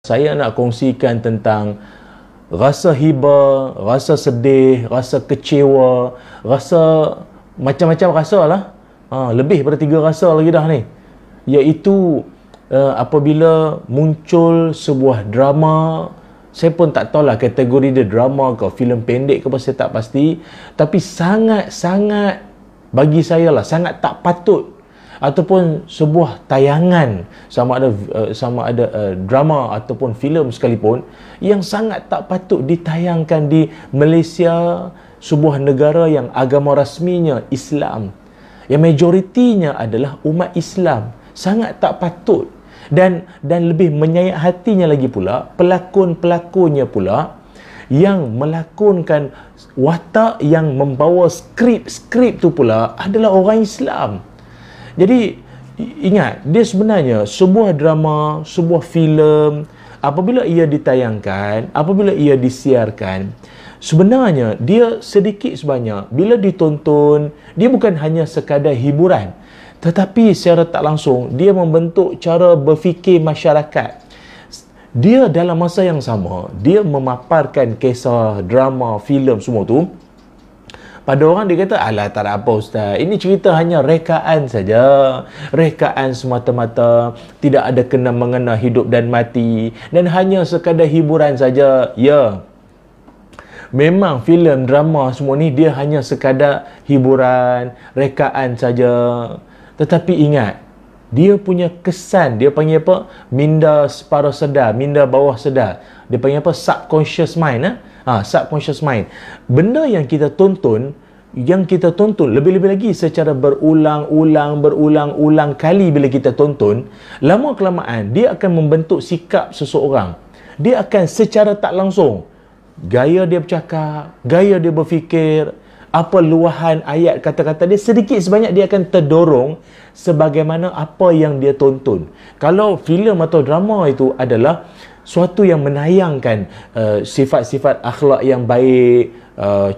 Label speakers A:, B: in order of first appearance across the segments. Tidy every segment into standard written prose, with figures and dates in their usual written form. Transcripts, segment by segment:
A: Saya nak kongsikan tentang rasa hiba, rasa sedih, rasa kecewa, rasa macam-macam rasa lah. Lebih daripada 3 rasa lagi dah ni. Iaitu apabila muncul sebuah drama, saya pun tak tahulah kategori dia drama ke filem pendek ke apa, saya tak pasti. Tapi sangat-sangat bagi saya lah, sangat tak patut, ataupun sebuah tayangan sama ada drama ataupun filem sekalipun yang sangat tak patut ditayangkan di Malaysia, sebuah negara yang agama rasminya Islam, yang majoritinya adalah umat Islam. Sangat tak patut. Dan lebih menyayat hatinya lagi pula, pelakon-pelakonnya pula yang melakonkan watak yang membawa skrip tu pula adalah orang Islam. Jadi ingat, dia sebenarnya sebuah drama, sebuah filem, apabila ia ditayangkan, apabila ia disiarkan, sebenarnya dia sedikit sebanyak bila ditonton, dia bukan hanya sekadar hiburan, tetapi secara tak langsung dia membentuk cara berfikir masyarakat. Dia dalam masa yang sama, dia memaparkan kisah, drama, filem semua tu. Pada orang dia kata, alah tak ada apa ustaz, ini cerita hanya rekaan saja, rekaan semata-mata, tidak ada kena-mengena hidup dan mati, dan hanya sekadar hiburan saja. Ya, memang filem, drama semua ni dia hanya sekadar hiburan, rekaan saja. Tetapi ingat, dia punya kesan, dia panggil apa? Minda separa sedar, minda bawah sedar. Dia panggil apa? Subconscious mind. Subconscious mind. Benda yang kita tonton lebih-lebih lagi secara berulang-ulang kali bila kita tonton, lama kelamaan dia akan membentuk sikap seseorang. Dia akan secara tak langsung, gaya dia bercakap, gaya dia berfikir, apa luahan ayat kata-kata dia, sedikit sebanyak dia akan terdorong sebagaimana apa yang dia tonton. Kalau filem atau drama itu adalah suatu yang menayangkan sifat-sifat akhlak yang baik,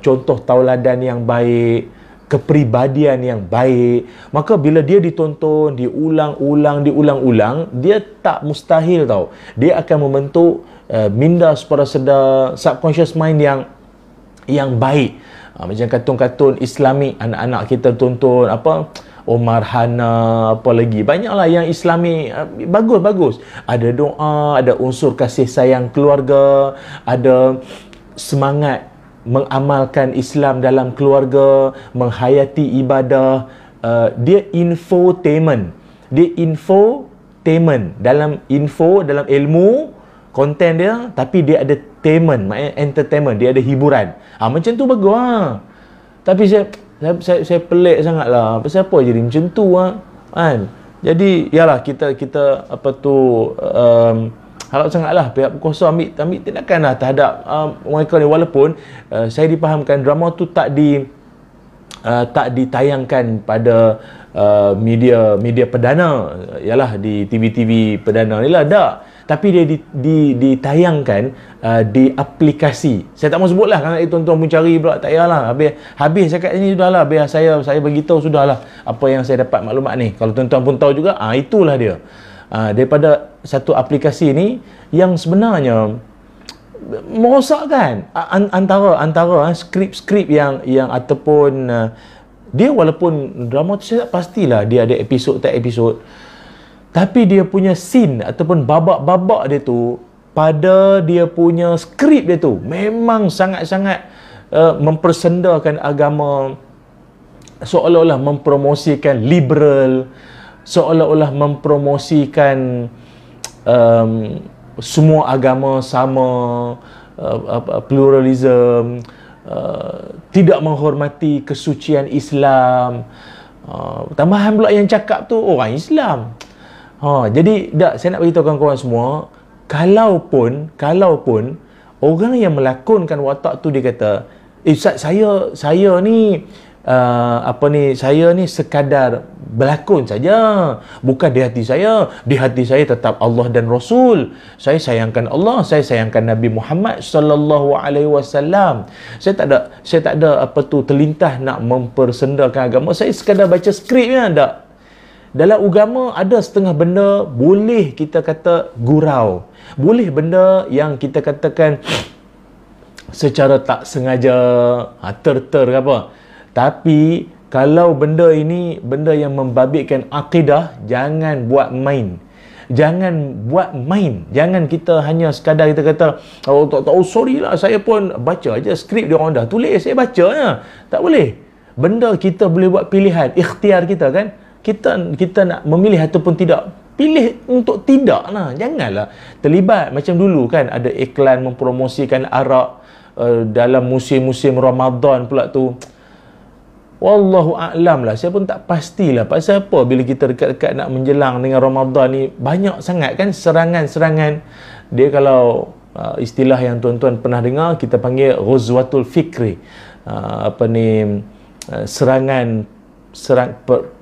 A: contoh tauladan yang baik, kepribadian yang baik, maka bila dia ditonton diulang-ulang, dia tak mustahil tau, dia akan membentuk minda separa sedar, subconscious mind yang baik. Macam kartun-kartun Islamik anak-anak kita tonton, apa Omar Hana, apa lagi, banyaklah yang Islami, bagus-bagus. Ada doa, ada unsur kasih sayang keluarga, ada semangat mengamalkan Islam dalam keluarga, menghayati ibadah. Dia infotainment. Dalam ilmu konten dia, tapi dia ada tainment, maknanya entertainment, dia ada hiburan. Macam tu bagus . Tapi saya pelik sangatlah, pasal apa jadi macam tu kan. Jadi yalah, kita apa tu, harap sangatlah pihak berkuasa ambil tindakanlah terhadap mereka ni. Walaupun saya dipahamkan drama tu tak ditayangkan pada media perdana, yalah di TV-TV perdana ni lah, tak. Tapi dia ditayangkan di aplikasi. Saya tak mahu sebutlah, kalau tuan-tuan pun cari pula, tak payahlah. Habis cakap ni sudahlah, biar saya beritahu sudahlah apa yang saya dapat maklumat ni. Kalau tuan-tuan pun tahu juga, itulah dia. Daripada satu aplikasi ni yang sebenarnya merosakkan antara skrip-skrip yang ataupun dia, walaupun drama tu saya tak pastilah dia ada episod tak episod, tapi dia punya scene ataupun babak-babak dia tu, pada dia punya skrip dia tu memang sangat-sangat mempersendakan agama, seolah-olah mempromosikan liberal, seolah-olah mempromosikan semua agama sama, pluralism, tidak menghormati kesucian Islam. Tambahan pula yang cakap tu orang Islam. Jadi saya nak beritahu kawan-kawan semua, kalaupun orang yang melakonkan watak tu dia kata, Ustaz, saya ni saya ni sekadar berlakon saja, bukan di hati saya. Di hati saya tetap Allah dan Rasul. Saya sayangkan Allah, saya sayangkan Nabi Muhammad sallallahu alaihi wasallam. Saya tak ada apa tu terlintah nak mempersendakan agama. Saya sekadar baca skripnya, tak. Dalam agama ada setengah benda boleh kita kata gurau. Boleh benda yang kita katakan secara tak sengaja, ter-ter ke apa. Tapi kalau benda ini benda yang membabitkan akidah, jangan buat main. Jangan buat main. Jangan kita hanya sekadar kita kata, oh tak tahu, sorry lah, saya pun baca aja skrip dia orang dah tulis, saya baca ya. Tak boleh. Benda kita boleh buat pilihan, ikhtiar kita kan. Kita nak memilih ataupun tidak. Pilih untuk tidak lah. Janganlah terlibat macam dulu kan, ada iklan mempromosikan arak dalam musim-musim Ramadan pula tu. Wallahu a'lam lah, saya pun tak pastilah pasal apa bila kita dekat-dekat nak menjelang dengan Ramadan ni, banyak sangat kan serangan-serangan. Dia kalau istilah yang tuan-tuan pernah dengar, kita panggil ghuzwatul fikri.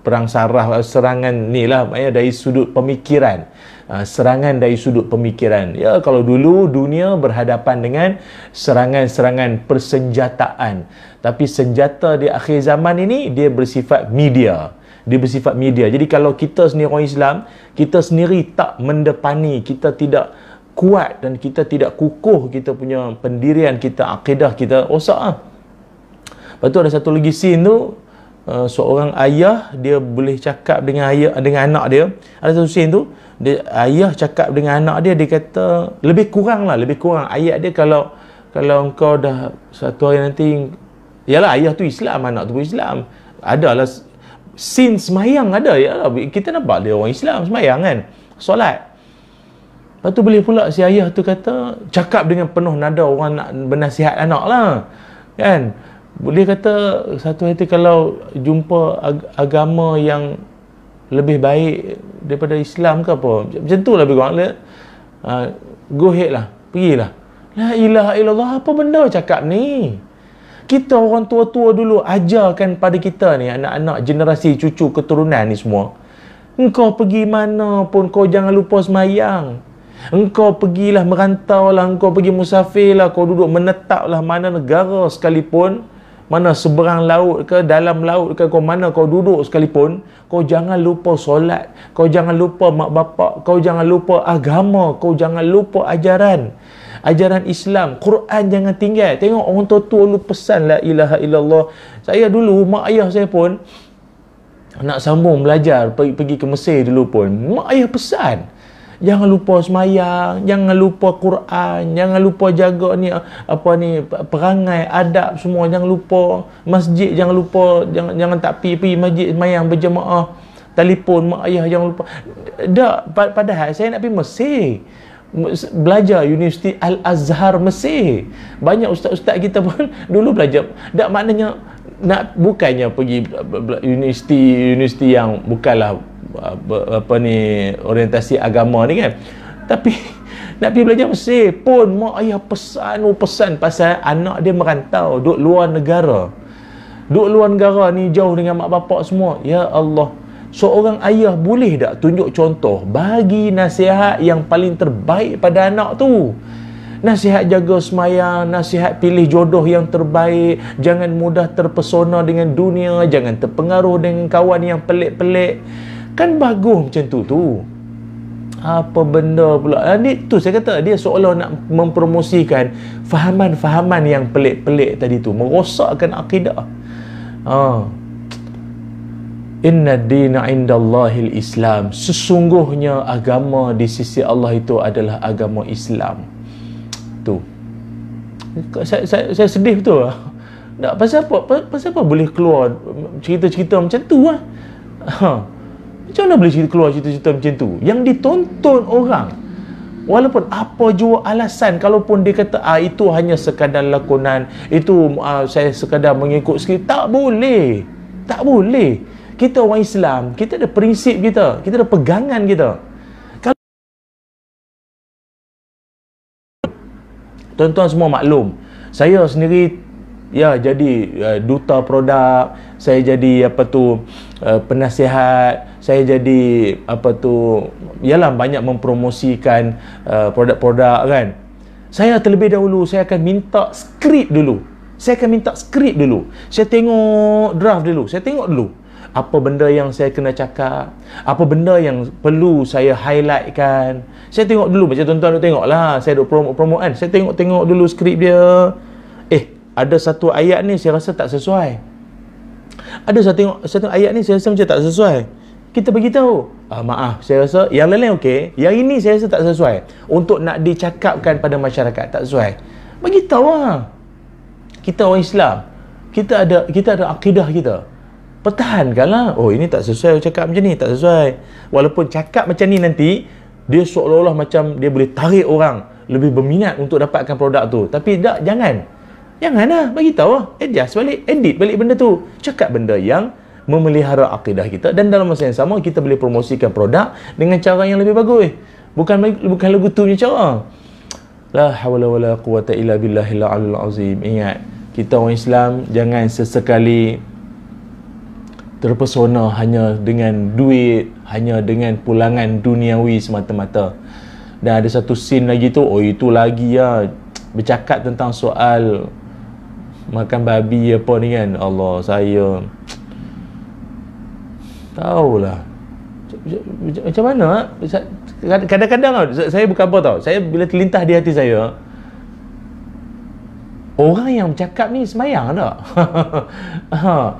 A: Perang saraf, serangan ni lah dari sudut pemikiran. Serangan dari sudut pemikiran. Ya, kalau dulu dunia berhadapan dengan serangan-serangan persenjataan, tapi senjata di akhir zaman ini dia bersifat media. Dia bersifat media. Jadi kalau kita sendiri orang Islam, kita sendiri tak mendepani, kita tidak kuat dan kita tidak kukuh kita punya pendirian kita, akidah kita, rosak lah. Lepas tu ada satu lagi scene tu, seorang ayah dia boleh cakap dengan anak dia. Ada satu scene tu, ayah cakap dengan anak dia, dia kata lebih kurang ayat dia, kalau engkau dah satu hari nanti, yalah ayah tu Islam, anak tu pun Islam, adalah scene semayang ada, yalah kita nampak dia orang Islam semayang kan, solat. Lepas tu boleh pula si ayah tu kata, cakap dengan penuh nada orang nak bernasihat anak lah kan. Boleh kata satu hari kalau jumpa agama yang lebih baik daripada Islam ke apa, macam tu lah lebih kurang. Go ahead lah, pergilah. La ilaha illallah, apa benda cakap ni? Kita orang tua-tua dulu ajarkan pada kita ni, anak-anak generasi cucu keturunan ni semua, engkau pergi mana pun kau jangan lupa semayang. Engkau pergilah merantau lah, engkau pergi musafir lah, kau duduk menetap lah mana negara sekalipun, mana seberang laut ke, dalam laut ke, kau mana kau duduk sekalipun, kau jangan lupa solat, kau jangan lupa mak bapak, kau jangan lupa agama, kau jangan lupa ajaran Islam, Quran jangan tinggal. Tengok orang tua-tua lu pesan la ilaha illallah. Saya dulu, mak ayah saya pun nak sambung belajar, pergi ke Mesir dulu pun, mak ayah pesan, jangan lupa semayang, jangan lupa Quran, jangan lupa jaga ni perangai, adab semua, jangan lupa masjid, jangan lupa, jangan tak pergi masjid semayang berjemaah, telefon mak ayah jangan lupa. Padahal saya nak pergi Mesir belajar Universiti Al-Azhar Mesir. Banyak ustaz-ustaz kita pun dulu belajar. Tak maknanya bukannya pergi universiti yang bukanlah orientasi agama ni kan, tapi nak pergi belajar Mesir pun mak ayah pesan pasal anak dia merantau duduk luar negara ni, jauh dengan mak bapak semua. Ya Allah, seorang ayah boleh tak tunjuk contoh, bagi nasihat yang paling terbaik pada anak tu? Nasihat jaga semayang, nasihat pilih jodoh yang terbaik, jangan mudah terpesona dengan dunia, jangan terpengaruh dengan kawan yang pelik-pelik. Kan bagus macam tu. Apa benda pula? Ni tu saya kata, dia seolah nak mempromosikan fahaman-fahaman yang pelik-pelik tadi tu, merosakkan akidah. Inna dina indallahil Islam. Sesungguhnya agama di sisi Allah itu adalah agama Islam. Tu. Saya sedih betul lah. Pasal apa boleh keluar cerita-cerita macam tu lah. Macam mana boleh keluar cerita-cerita macam tu yang ditonton orang, walaupun apa jua alasan, kalaupun dia kata itu hanya sekadar lakonan, itu saya sekadar mengikut sikit, tak boleh. Kita orang Islam, kita ada prinsip kita ada pegangan kita. Kalau tuan-tuan semua maklum, saya sendiri jadi duta produk, saya jadi penasihat, saya jadi yalah banyak mempromosikan produk-produk kan. Saya terlebih dahulu saya akan minta skrip dulu. Saya tengok draft dulu. Saya tengok dulu apa benda yang saya kena cakap, apa benda yang perlu saya highlightkan. Saya tengok dulu, macam tuan-tuan duk tengok lah, saya duk promote kan, saya tengok dulu skrip dia. Ada satu ayat ni saya rasa tak sesuai. Ada satu ayat ni saya rasa macam tak sesuai. Kita beritahu, maaf, saya rasa yang lain okey, yang ini saya rasa tak sesuai untuk nak dicakapkan pada masyarakat, tak sesuai. Beritahu lah. Kita orang Islam, kita ada akidah kita. Pertahankanlah. Oh, ini tak sesuai cakap macam ni, tak sesuai. Walaupun cakap macam ni nanti dia seolah-olah macam dia boleh tarik orang lebih berminat untuk dapatkan produk tu. Tapi tak, janganlah, bagi tahu lah, adjust balik, edit balik benda tu, cakap benda yang memelihara akidah kita, dan dalam masa yang sama kita boleh promosikan produk dengan cara yang lebih bagus. Bukan lagu tu punya cara. La hawla wala quwata illa billahil aliyil azim. Ingat, kita orang Islam jangan sesekali terpesona hanya dengan duit, hanya dengan pulangan duniawi semata-mata. Dan ada satu scene lagi tu, itu lagi lah, bercakap tentang soal makan babi apa ni kan. Allah, saya tahulah macam mana. Kadang-kadang saya bukan apa tau, saya bila terlintas di hati saya, orang yang bercakap ni semayang tak? No.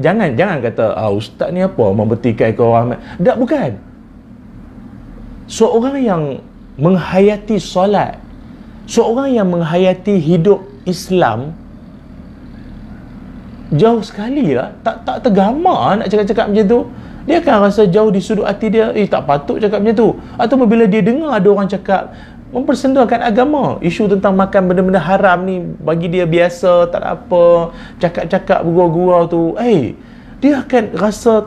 A: Jangan kata ustaz ni apa membetikan ke orang. Tak, bukan. Seorang yang menghayati solat, seorang yang menghayati hidup Islam, jauh sekali lah, tak tergamar nak cakap-cakap macam tu. Dia akan rasa jauh di sudut hati dia, tak patut cakap macam tu. Atau bila dia dengar ada orang cakap mempersendakan agama, isu tentang makan benda-benda haram ni bagi dia biasa, tak ada apa, cakap-cakap bergurau-gurau tu, dia akan rasa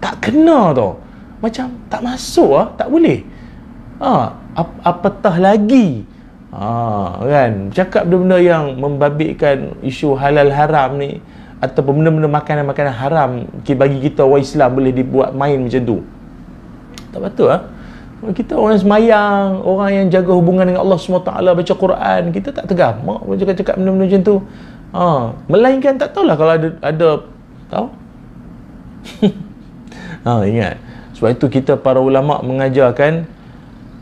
A: tak kena tau, macam tak masuk lah, tak boleh. Apatah lagi kan cakap benda-benda yang membabitkan isu halal haram ni, ataupun benda-benda makanan-makanan haram bagi kita orang Islam boleh dibuat main macam tu. Tak patut lah. Kita orang semayang, orang yang jaga hubungan dengan Allah SWT, baca Quran, kita tak tergamak cakap benda-benda macam tu. Melainkan tak tahulah kalau ada tahu. Ingat, sebab itu kita para ulama mengajarkan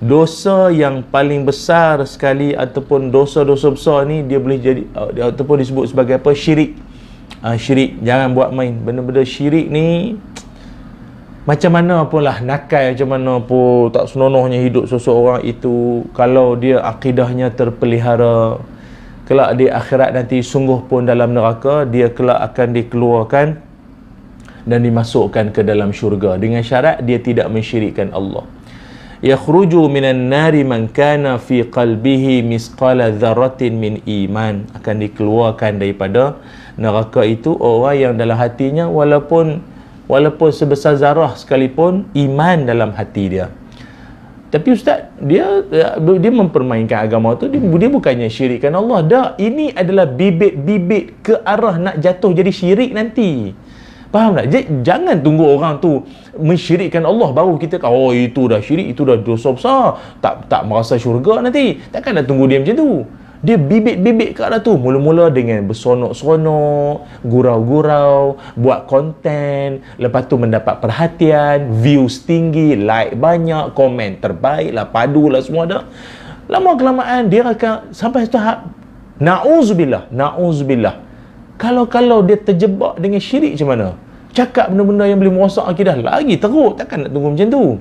A: dosa yang paling besar sekali ataupun dosa-dosa besar ni dia boleh jadi ataupun disebut sebagai apa? Syirik. Syirik, jangan buat main. Benda-benda syirik ni macam mana pun lah, nakal macam mana pun, tak senonohnya hidup seseorang itu, kalau dia akidahnya terpelihara, kelak di akhirat nanti sungguh pun dalam neraka, dia kelak akan dikeluarkan dan dimasukkan ke dalam syurga dengan syarat dia tidak mensyirikkan Allah. Yakhruju minan nari man kana fi qalbihi misqala dzarratin min iman. Akan dikeluarkan daripada neraka itu orang yang dalam hatinya walaupun sebesar zarah sekalipun iman dalam hati dia. Tapi ustaz, dia mempermainkan agama tu, dia bukannya syirikkan Allah. Dah, ini adalah bibit-bibit ke arah nak jatuh jadi syirik nanti. Faham tak? Jangan tunggu orang tu mensyirikkan Allah baru kita itu dah syirik, itu dah dosa besar, tak merasa syurga nanti. Takkan nak tunggu dia macam tu. Dia bibit-bibit ke arah tu. Mula-mula dengan bersonok-sonok, gurau-gurau, buat konten, lepas tu mendapat perhatian, views tinggi, like banyak, komen terbaik lah, padu lah, semua dah. Lama-kelamaan dia akan sampai tahap na'uzubillah. Kalau dia terjebak dengan syirik macam mana? Cakap benda-benda yang boleh merosak akidah, lagi teruk. Takkan nak tunggu macam tu.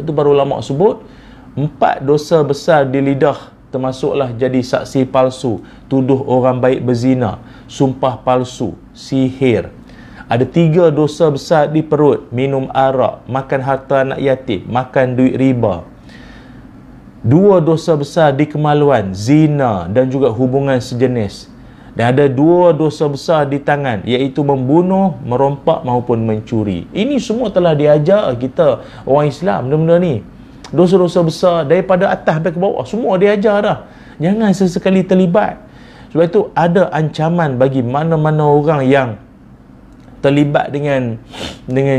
A: Itu baru ulama sebut 4 dosa besar di lidah, termasuklah jadi saksi palsu, tuduh orang baik berzina, sumpah palsu, sihir. Ada 3 dosa besar di perut, minum arak, makan harta anak yatim, makan duit riba. 2 dosa besar di kemaluan, zina dan juga hubungan sejenis. Dan ada 2 dosa besar di tangan, iaitu membunuh, merompak maupun mencuri. Ini semua telah diajar kita orang Islam, benda-benda ni. Dosa-dosa besar daripada atas sampai ke bawah, semua diajar dah. Jangan sesekali terlibat. Sebab itu ada ancaman bagi mana-mana orang yang terlibat dengan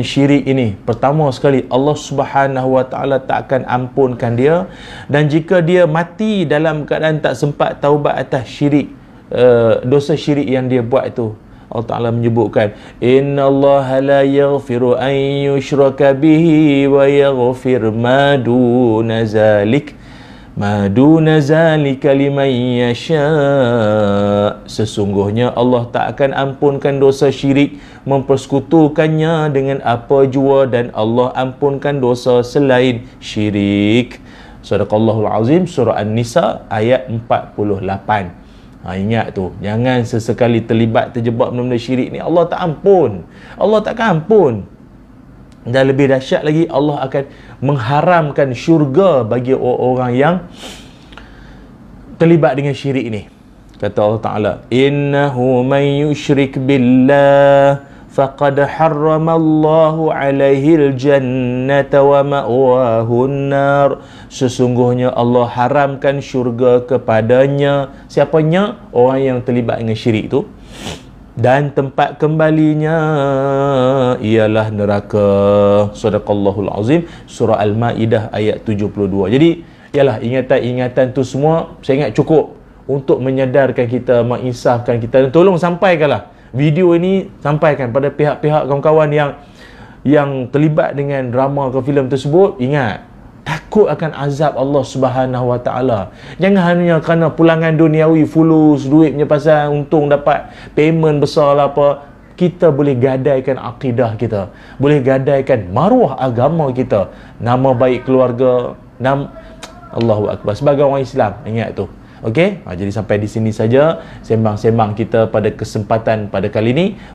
A: syirik ini. Pertama sekali, Allah Subhanahu Wa Taala tak akan ampunkan dia, dan jika dia mati dalam keadaan tak sempat taubat atas syirik, dosa syirik yang dia buat itu, Allah Ta'ala menyebutkan, innallaha la yaghfiru an yushraka bihi wa yaghfir ma duna zalika liman yasha. Sesungguhnya Allah tak akan ampunkan dosa syirik mempersekutukannya dengan apa jua, dan Allah ampunkan dosa selain syirik. Sadaqallahul Azim, surah An-Nisa ayat 48. Ingat tu, jangan sesekali terjebak benda-benda syirik ni. Allah tak ampun. Allah takkan ampun. Dan lebih dahsyat lagi, Allah akan mengharamkan syurga bagi orang yang terlibat dengan syirik ni. Kata Allah Ta'ala, innahu man yushrik billah faqad harramallahu alaihil jannata wa ma'wahun nar. Sesungguhnya Allah haramkan syurga kepadanya. Siapanya? Orang yang terlibat dengan syirik tu. Dan tempat kembalinya ialah neraka. Sadaqallahul Azim, surah Al-Ma'idah ayat 72. Jadi, ialah ingatan-ingatan tu semua saya ingat cukup untuk menyadarkan kita, menginsafkan kita, dan tolong sampaikanlah video ini, sampaikan pada pihak-pihak kawan-kawan yang terlibat dengan drama ke filem tersebut. Ingat, takut akan azab Allah Subhanahu Wa Taala. Jangan hanya kerana pulangan duniawi, fulus, duitnya pasal untung dapat payment besar lah apa. Kita boleh gadaikan akidah kita, boleh gadaikan maruah agama kita, nama baik keluarga, Allahu Akbar, sebagai orang Islam. Ingat tu. Okey, jadi sampai di sini saja sembang-sembang kita pada kesempatan pada kali ini.